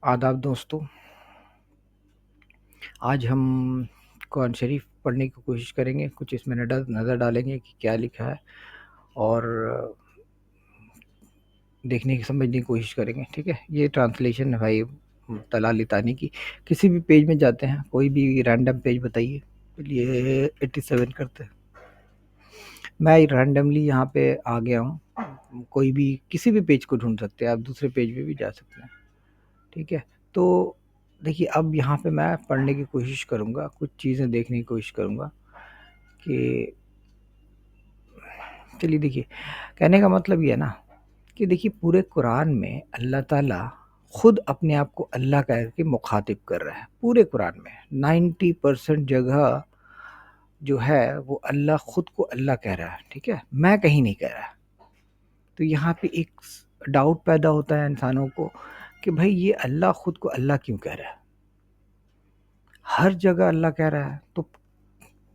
آداب دوستو، آج ہم قرآن شریف پڑھنے کی کوشش کریں گے، کچھ اس میں نظر ڈالیں گے کہ کیا لکھا ہے، اور دیکھنے کی سمجھنے کی کوشش کریں گے. ٹھیک ہے، یہ ٹرانسلیشن ہے بھائی طلال لطانی کی. کسی بھی پیج میں جاتے ہیں، کوئی بھی رینڈم پیج بتائیے. چلیے 87 کرتے ہیں. میں رینڈملی یہاں پہ آ گیا ہوں، کوئی بھی کسی بھی پیج کو ڈھونڈ سکتے ہیں، آپ دوسرے پیج پہ بھی جا سکتے ہیں. ٹھیک ہے، تو دیکھیے اب یہاں پہ میں پڑھنے کی کوشش کروں گا، کچھ چیزیں دیکھنے کی کوشش کروں گا کہ چلیے دیکھیے، کہنے کا مطلب یہ ہے نا کہ دیکھیے پورے قرآن میں اللہ تعالیٰ خود اپنے آپ کو اللہ کہہ کے مخاطب کر رہا ہے. پورے قرآن میں 90% جگہ جو ہے وہ اللہ خود کو اللہ کہہ رہا ہے. ٹھیک ہے، میں کہیں نہیں کہہ رہا. تو یہاں پہ ایک ڈاؤٹ پیدا ہوتا ہے انسانوں کو کہ بھائی یہ اللہ خود کو اللہ کیوں کہہ رہا ہے؟ ہر جگہ اللہ کہہ رہا ہے تو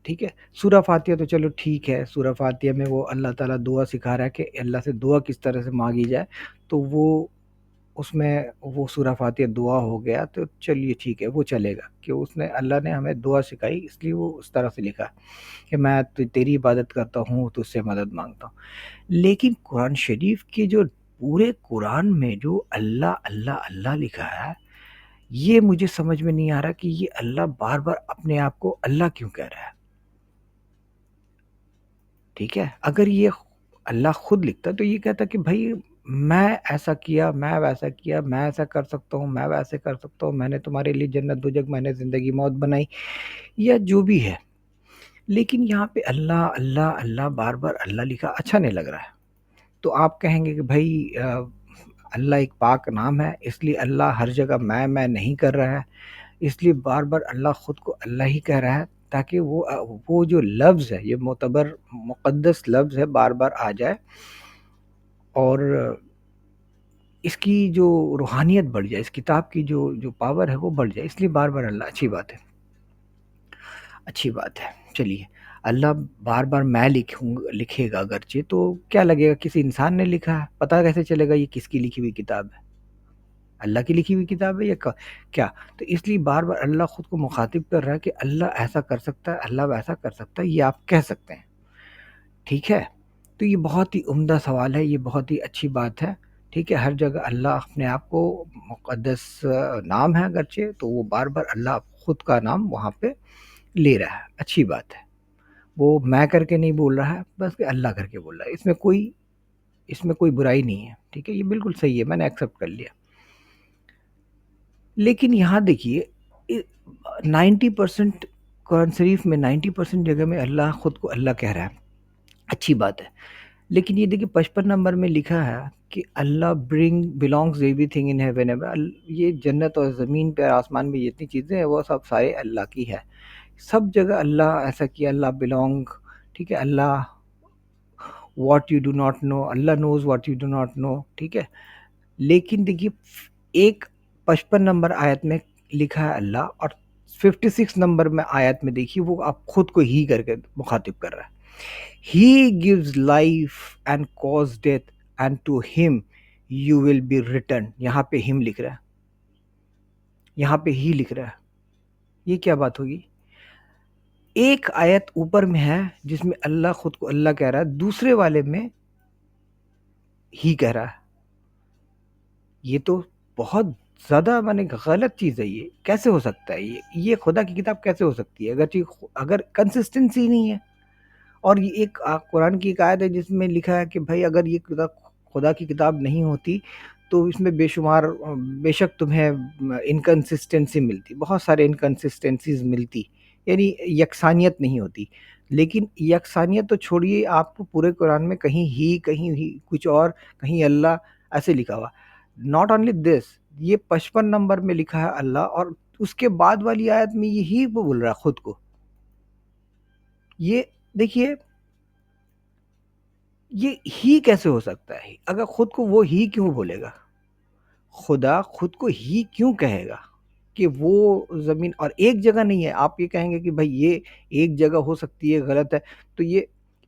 ٹھیک ہے. سورہ فاتحہ تو چلو ٹھیک ہے، سورہ فاتحہ میں وہ اللہ تعالیٰ دعا سکھا رہا ہے کہ اللہ سے دعا کس طرح سے مانگی جائے، تو وہ اس میں وہ سورہ فاتحہ دعا ہو گیا، تو چلیے ٹھیک ہے، وہ چلے گا کہ اس نے اللہ نے ہمیں دعا سکھائی، اس لیے وہ اس طرح سے لکھا کہ میں تیری عبادت کرتا ہوں تو اس سے مدد مانگتا ہوں. لیکن قرآن شریف کے جو پورے قرآن میں جو اللہ اللہ اللہ لکھا ہے، یہ مجھے سمجھ میں نہیں آ رہا کہ یہ اللہ بار بار اپنے آپ کو اللہ کیوں کہہ رہا ہے. ٹھیک ہے، اگر یہ اللہ خود لکھتا تو یہ کہتا کہ بھائی میں ایسا کیا، میں ویسا کیا، میں ایسا کر سکتا ہوں، میں ویسے کر سکتا ہوں، میں نے تمہارے لیے جنت دوزخ، میں نے زندگی موت بنائی، یا جو بھی ہے. لیکن یہاں پہ اللہ اللہ اللہ بار بار اللہ لکھا اچھا نہیں لگ رہا ہے. تو آپ کہیں گے کہ بھائی اللہ ایک پاک نام ہے، اس لیے اللہ ہر جگہ میں نہیں کر رہا ہے، اس لیے بار بار اللہ خود کو اللہ ہی کہہ رہا ہے تاکہ وہ جو لفظ ہے، یہ معتبر مقدس لفظ ہے، بار بار آ جائے اور اس کی جو روحانیت بڑھ جائے، اس کتاب کی جو پاور ہے وہ بڑھ جائے، اس لیے بار بار اللہ. اچھی بات ہے، اچھی بات ہے. چلیے، اللہ بار بار میں لکھے گا اگرچہ، تو کیا لگے گا کسی انسان نے لکھا ہے؟ پتہ کیسے چلے گا یہ کس کی لکھی ہوئی کتاب ہے؟ اللہ کی لکھی ہوئی کتاب ہے یا کیا؟ تو اس لیے بار بار اللہ خود کو مخاطب کر رہا ہے کہ اللہ ایسا کر سکتا ہے، اللہ ویسا کر سکتا ہے، یہ آپ کہہ سکتے ہیں. ٹھیک ہے، تو یہ بہت ہی عمدہ سوال ہے، یہ بہت ہی اچھی بات ہے. ٹھیک ہے، ہر جگہ اللہ اپنے آپ کو مقدس نام ہے اگرچہ، تو وہ بار بار اللہ خود کا نام وہاں پہ لے رہا ہے. اچھی بات ہے، وہ میں کر کے نہیں بول رہا ہے، بس کہ اللہ کر کے بول رہا ہے. اس میں کوئی برائی نہیں ہے. ٹھیک ہے، یہ بالکل صحیح ہے، میں نے ایکسیپٹ کر لیا. لیکن یہاں دیکھیے 90% قرآن شریف میں 90% جگہ میں اللہ خود کو اللہ کہہ رہا ہے. اچھی بات ہے. لیکن یہ دیکھیے 55 نمبر میں لکھا ہے کہ اللہ belongs everything in heaven. یہ جنت اور زمین پہ اور آسمان میں جتنی چیزیں ہیں وہ سب سارے اللہ کی ہے. سب جگہ اللہ ایسا کیا، اللہ belong. ٹھیک ہے، اللہ what you do not know, اللہ knows what you do not know. ٹھیک ہے، لیکن دیکھیے ایک 55 نمبر آیت میں لکھا ہے اللہ، اور 56 نمبر میں آیت میں دیکھیے وہ آپ خود کو ہی کر کے مخاطب کر رہا ہے. He gives life and cause death, and to him you will be written. یہاں پہ him لکھ رہا ہے، یہاں پہ ہی لکھ رہا ہے. یہ کیا بات ہوگی؟ ایک آیت اوپر میں ہے جس میں اللہ خود کو اللہ کہہ رہا ہے، دوسرے والے میں ہی کہہ رہا ہے. یہ تو بہت زیادہ غلط چیز ہے. یہ کیسے ہو سکتا ہے؟ یہ خدا کی کتاب کیسے ہو سکتی ہے اگر کنسسٹنسی نہیں ہے؟ اور یہ ایک قرآن کی ایک آیت ہے جس میں لکھا ہے کہ بھائی اگر یہ کتاب خدا کی کتاب نہیں ہوتی تو اس میں بے شک تمہیں انکنسسٹنسی ملتی، بہت سارے انکنسسٹنسیز ملتی، یعنی یکسانیت نہیں ہوتی. لیکن یکسانیت تو چھوڑیے، آپ کو پورے قرآن میں کہیں ہی کچھ اور، کہیں اللہ ایسے لکھا ہوا. ناٹ اونلی دس، یہ 55 نمبر میں لکھا ہے اللہ، اور اس کے بعد والی آیت میں یہی بول رہا ہے خود کو. یہ دیکھیے، یہ ہی کیسے ہو سکتا ہے؟ اگر خود کو وہ ہی کیوں بولے گا؟ خدا خود کو ہی کیوں کہے گا کہ وہ زمین اور ایک جگہ نہیں ہے؟ آپ یہ کہیں گے کہ بھائی یہ ایک جگہ ہو سکتی ہے، غلط ہے. تو یہ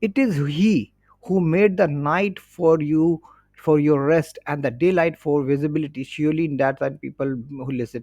it is he who made the night for you for your rest and the daylight for visibility, surely in that and people who listen.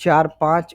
4-5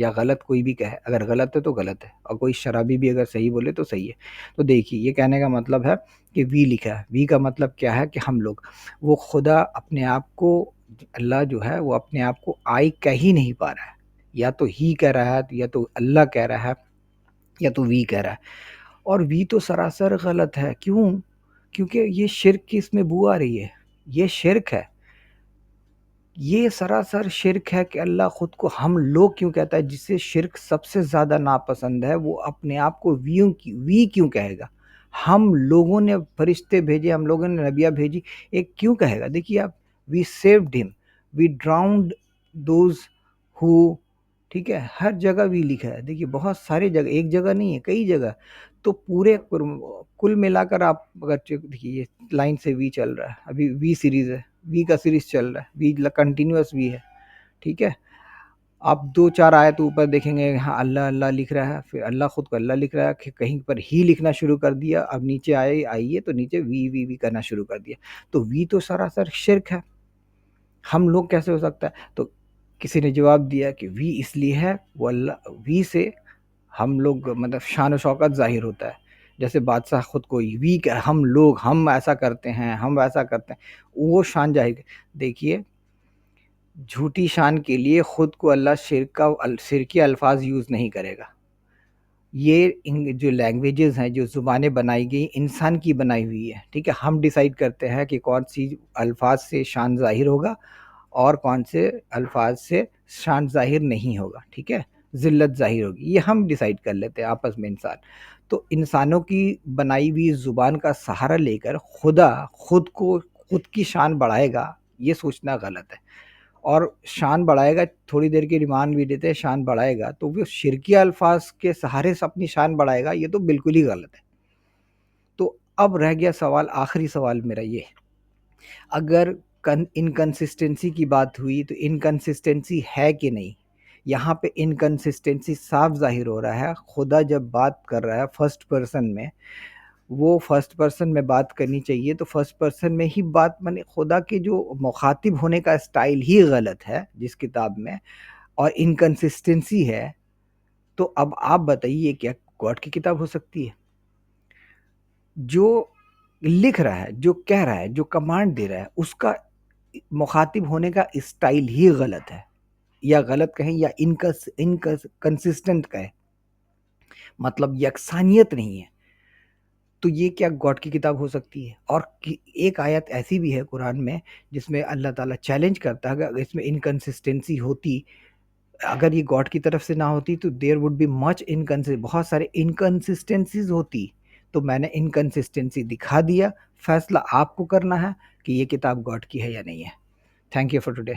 یا غلط کوئی بھی کہے، اگر غلط ہے تو غلط ہے، اور کوئی شرابی بھی اگر صحیح بولے تو صحیح ہے۔ تو دیکھیے یہ کہنے کا مطلب ہے کہ وی لکھا ہے، وی کا مطلب کیا ہے کہ ہم لوگ، وہ خدا اپنے آپ کو، اللہ جو ہے وہ اپنے آپ کو آئی کہہ ہی نہیں پا رہا ہے، یا تو ہی کہہ رہا ہے، یا تو اللہ کہہ رہا ہے، یا تو وی کہہ رہا ہے۔ اور وی تو سراسر غلط ہے، کیوں؟ کیونکہ یہ شرک کی اس میں بو آ رہی ہے، یہ شرک ہے، یہ سراسر شرک ہے کہ اللہ خود کو ہم لوگ کیوں کہتا ہے؟ جسے شرک سب سے زیادہ ناپسند ہے وہ اپنے آپ کو وی کیوں کہے گا؟ ہم لوگوں نے فرشتے بھیجے، ہم لوگوں نے نبیہ بھیجی، ایک کیوں کہے گا؟ دیکھیے آپ، وی سیوڈ ہم، وی ڈراؤنڈ دوز ہو، ٹھیک ہے، ہر جگہ وی لکھا ہے، دیکھیے بہت سارے جگہ، ایک جگہ نہیں ہے، کئی جگہ۔ تو پورے کل ملا کر آپ اگر دیکھیے یہ لائن سے وی چل رہا ہے، ابھی وی سیریز ہے، وی کا سیریز چل رہا ہے، وی کنٹینیوس وی ہے، ٹھیک ہے۔ آپ دو چار آیت اوپر دیکھیں گے، ہاں اللہ اللہ لکھ رہا ہے، پھر اللہ خود کو اللہ لکھ رہا ہے، کہ کہیں پر ہی لکھنا شروع کر دیا، اب نیچے آئیے تو نیچے وی وی وی کرنا شروع کر دیا، تو وی تو سراسر شرک ہے، ہم لوگ کیسے ہو سکتا ہے؟ تو کسی نے جواب دیا کہ وی اس لیے ہے، وہ اللہ، وی سے ہم لوگ مطلب شان و شوکت ظاہر ہوتا ہے، جیسے بادشاہ خود کو وی کہ ہم لوگ، ہم ایسا کرتے ہیں، ہم ویسا کرتے ہیں، وہ شان ظاہر۔ دیکھیے جھوٹی شان کے لیے خود کو اللہ شرکی الفاظ یوز نہیں کرے گا۔ یہ جو لینگویجز ہیں، جو زبانیں بنائی گئی انسان کی بنائی ہوئی ہے، ٹھیک ہے، ہم ڈیسائیڈ کرتے ہیں کہ کون سی الفاظ سے شان ظاہر ہوگا اور کون سے الفاظ سے شان ظاہر نہیں ہوگا، ٹھیک ہے، ذلت ظاہر ہوگی، یہ ہم ڈیسائیڈ کر لیتے ہیں آپس میں انسان۔ تو انسانوں کی بنائی ہوئی زبان کا سہارا لے کر خدا خود کی شان بڑھائے گا، یہ سوچنا غلط ہے۔ اور شان بڑھائے گا، تھوڑی دیر کی ریمانڈ بھی دیتے ہیں، شان بڑھائے گا تو وہ شرکی الفاظ کے سہارے سے اپنی شان بڑھائے گا، یہ تو بالکل ہی غلط ہے۔ تو اب رہ گیا سوال، آخری سوال میرا یہ، اگر انکنسسٹنسی کی بات ہوئی تو انکنسسٹنسی ہے کہ نہیں؟ یہاں پہ انکنسسٹنسی صاف ظاہر ہو رہا ہے، خدا جب بات کر رہا ہے فرسٹ پرسن میں، وہ فرسٹ پرسن میں بات کرنی چاہیے تو فرسٹ پرسن میں ہی بات، میں خدا کے جو مخاطب ہونے کا اسٹائل ہی غلط ہے جس کتاب میں، اور انکنسسٹنسی ہے، تو اب آپ بتائیے کیا گاڈ کی کتاب ہو سکتی ہے؟ جو لکھ رہا ہے، جو کہہ رہا ہے، جو کمانڈ دے رہا ہے، اس کا مخاطب ہونے کا اسٹائل ہی غلط ہے، یا غلط کہیں یا انکنسسٹنٹ کہیں، مطلب یکسانیت نہیں ہے، تو یہ کیا گاڈ کی کتاب ہو سکتی ہے؟ اور ایک آیت ایسی بھی ہے قرآن میں جس میں اللہ تعالیٰ چیلنج کرتا ہے کہ اگر اس میں انکنسسٹنسی ہوتی، اگر یہ گاڈ کی طرف سے نہ ہوتی تو دیر وڈ بی مچ بہت سارے انکنسسٹنسیز ہوتی، تو میں نے انکنسسٹنسی دکھا دیا، فیصلہ آپ کو کرنا ہے کہ یہ کتاب گاڈ کی ہے یا نہیں ہے۔ Thank you for today.